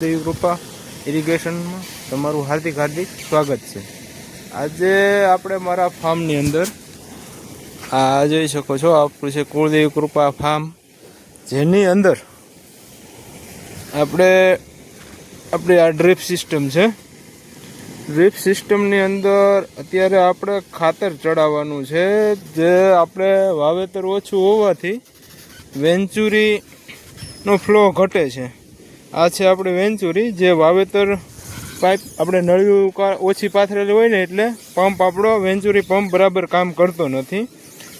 દેવી કૃપા ઇરિગેશનમાં તમારું હાર્દિક સ્વાગત છે। આજે આપણે મારા ફાર્મની અંદર આ જોઈ શકો છો, આપણું છે કુળદેવી કૃપા ફાર્મ, જેની અંદર આપણી આ ડ્રીપ સિસ્ટમ છે। ડ્રીપ સિસ્ટમની અંદર અત્યારે આપણે ખાતર ચડાવવાનું છે, જે આપણે વાવેતર ઓછું હોવાથી વેન્ચુરીનો ફ્લો ઘટે છે। આ છે આપણે વેન્ચુરી, જે વાવેતર પાઇપ આપણે નળિયું ઓછી પાથરેલી હોય ને, એટલે પંપ આપણો વેન્ચુરી પંપ બરાબર કામ કરતો નથી,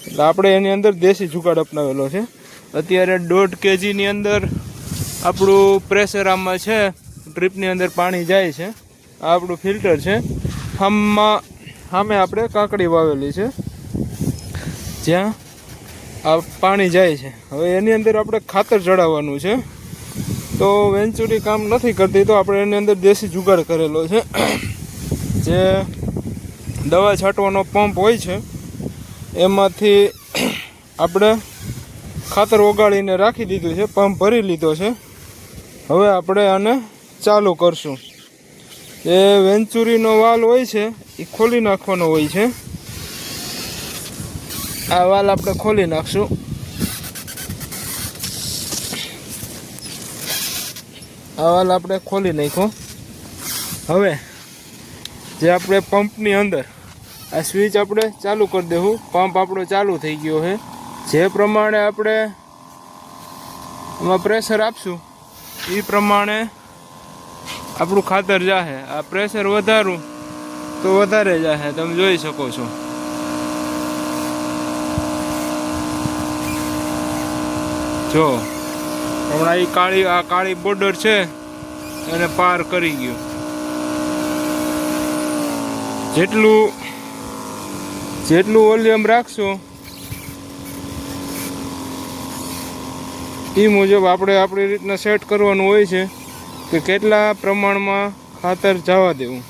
એટલે આપણે એની અંદર દેશી જુગાડ અપનાવેલો છે। અત્યારે 1.5 kgની અંદર આપણું પ્રેશર આમાં છે, ડ્રીપની અંદર પાણી જાય છે। આ આપણું ફિલ્ટર છે। ફાર્મમાં સામે આપણે કાકડી વાવેલી છે, જ્યાં આ પાણી જાય છે। હવે એની અંદર આપણે ખાતર ચડાવવાનું છે, તો વેન્ચુરી કામ નથી કરતી, તો આપણે એની અંદર દેશી જુગાડ કરેલો છે। જે દવા છાંટવાનો પંપ હોય છે, એમાંથી આપણે ખાતર ઓગાળીને રાખી દીધું છે, પંપ ભરી લીધો છે। હવે આપણે આને ચાલુ કરશું। જે વેન્ચુરીનો વાલ હોય છે એ ખોલી નાખવાનો હોય છે। આ વાલ આપણે ખોલી નાખશું। આ વાલ આપણે ખોલી નાખ્યો। હવે જે આપણે પંપની અંદર આ સ્વિચ આપણે ચાલુ કરી દેવું। પંપ આપણો ચાલુ થઈ ગયો છે। જે પ્રમાણે આપણે એમાં પ્રેશર આપશું એ પ્રમાણે આપણું ખાતર જાહે। આ પ્રેશર વધારું તો વધારે જાહે, તમે જોઈ શકો છો। જો હમણાં આ કાળી બોર્ડર છે, એને પાર કરી ગયું। જેટલું વોલ્યુમ રાખશો એ મુજબ આપણે આપણી રીતના સેટ કરવાનું હોય છે કે કેટલા પ્રમાણમાં ખાતર જવા દેવું।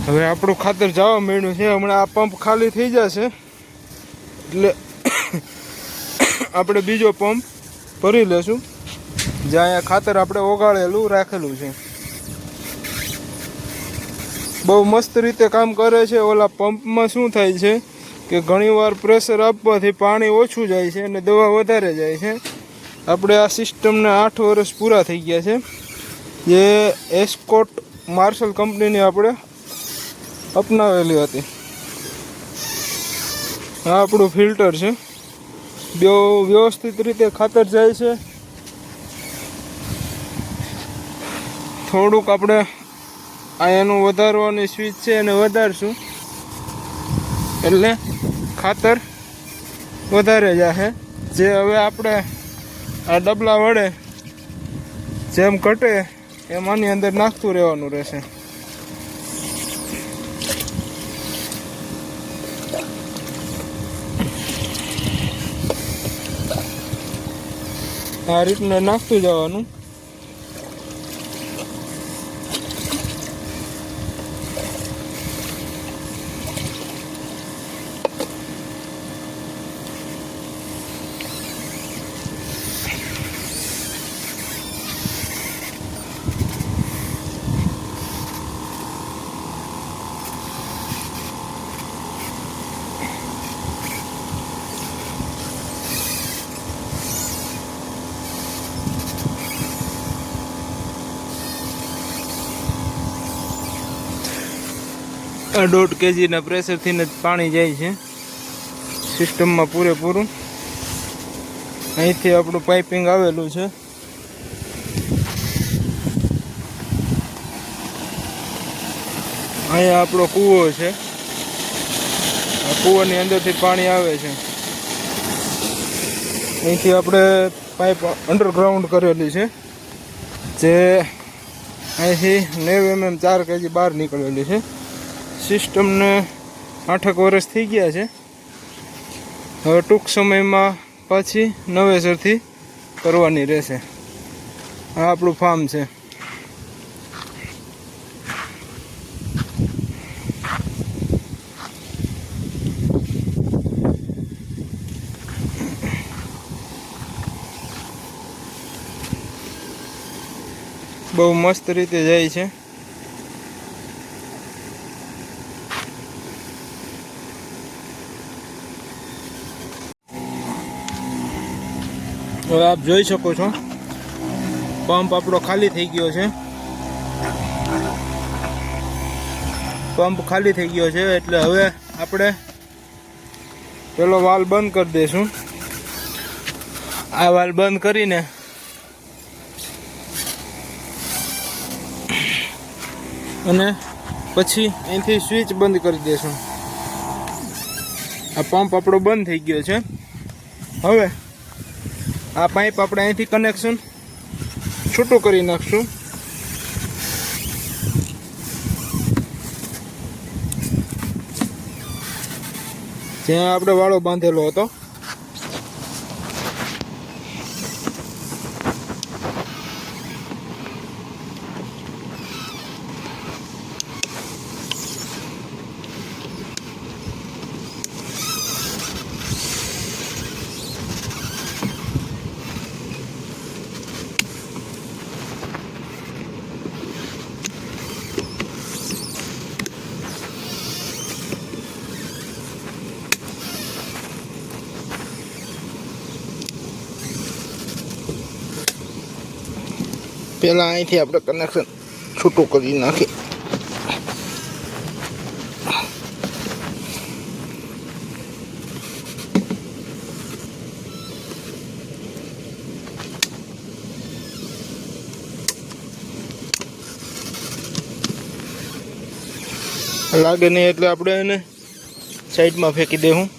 હવે આપણું ખાતર જવા માંડ્યું છે। હમણાં આ પંપ ખાલી થઈ જશે એટલે આપણે બીજો પંપ ભરી લેશું, જ્યાં અહીંયા ખાતર આપણે ઓગાળેલું રાખેલું છે। બહુ મસ્ત રીતે કામ કરે છે। ઓલા પંપમાં શું થાય છે કે ઘણીવાર પ્રેશર આપવાથી પાણી ઓછું જાય છે અને દવા વધારે જાય છે। આપણે આ સિસ્ટમને 8 વર્ષ પૂરા થઈ ગયા છે, જે એસ્કોટ માર્શલ કંપનીની આપણે અપનાવેલી હતી। આ આપણું ફિલ્ટર છે, બે વ્યવસ્થિત રીતે ખાતર જાય છે। થોડુંક આપણે આ એનું વધારવાની સ્વિચ છે એને વધારશું, એટલે ખાતર વધારે જશે। જે હવે આપણે આ ડબલા વડે જેમ ઘટે એમ આની અંદર નાખતું રહેવાનું રહેશે। આ રીતના નાખતું જવાનું। આ 1.5 kgના પ્રેશરથી જ પાણી જાય છે સિસ્ટમમાં પૂરેપૂરું। અહીંથી આપણું પાઇપિંગ આવેલું છે। અહીંયા આપણો કૂવો છે, આ કૂવાની અંદરથી પાણી આવે છે। અહીંથી આપણે પાઇપ અંડરગ્રાઉન્ડ કરેલી છે, જે અહીંથી 90 mm 4 kg બહાર નીકળેલી છે। સિસ્ટમને 8 વર્ષ થઈ ગયા છે। હવે ટૂંક સમયમાં પાછી નવેસરથી કરવાની રહેશે। આ આપણું ફાર્મ છે। બહુ મસ્ત રીતે જાય છે. હવે આપ જોઈ શકો છો પંપ આપણો ખાલી થઈ ગયો છે. પંપ ખાલી થઈ ગયો છે એટલે હવે આપણે પેલો વાલ બંધ કરી દઈશું. આ વાલ બંધ કરીને અને પછી અહીંથી સ્વિચ બંધ કરી દઈશું. આ પંપ આપણો બંધ થઈ ગયો છે. હવે આ પાઇપ આપણે અહીંથી કનેક્શન છૂટું કરી નાખશું. જ્યાં આપણે વાળો બાંધેલો હતો પહેલાં અહીંથી આપણે કનેક્શન છૂટું કરી નાખીએ. લાગે નહીં એટલે આપણે એને સાઈડમાં ફેંકી દેવું.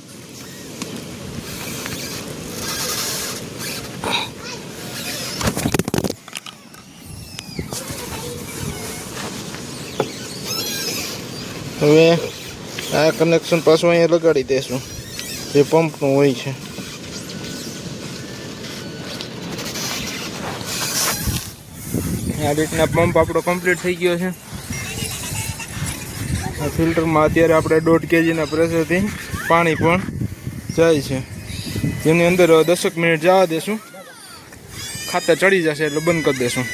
હવે આ કનેક્શન પાછું અહીંયા લગાડી દઈશું જે પંપનું હોય છે. આ રીતના પંપ આપણો કમ્પ્લીટ થઈ ગયો છે. આ ફિલ્ટરમાં અત્યારે આપણે 1.5 kgના પ્રેશરથી પાણી પણ જાય છે, જેની અંદર 10 મિનિટ જવા દેશું. ખાતર ચડી જશે એટલે બંધ કરી દઈશું.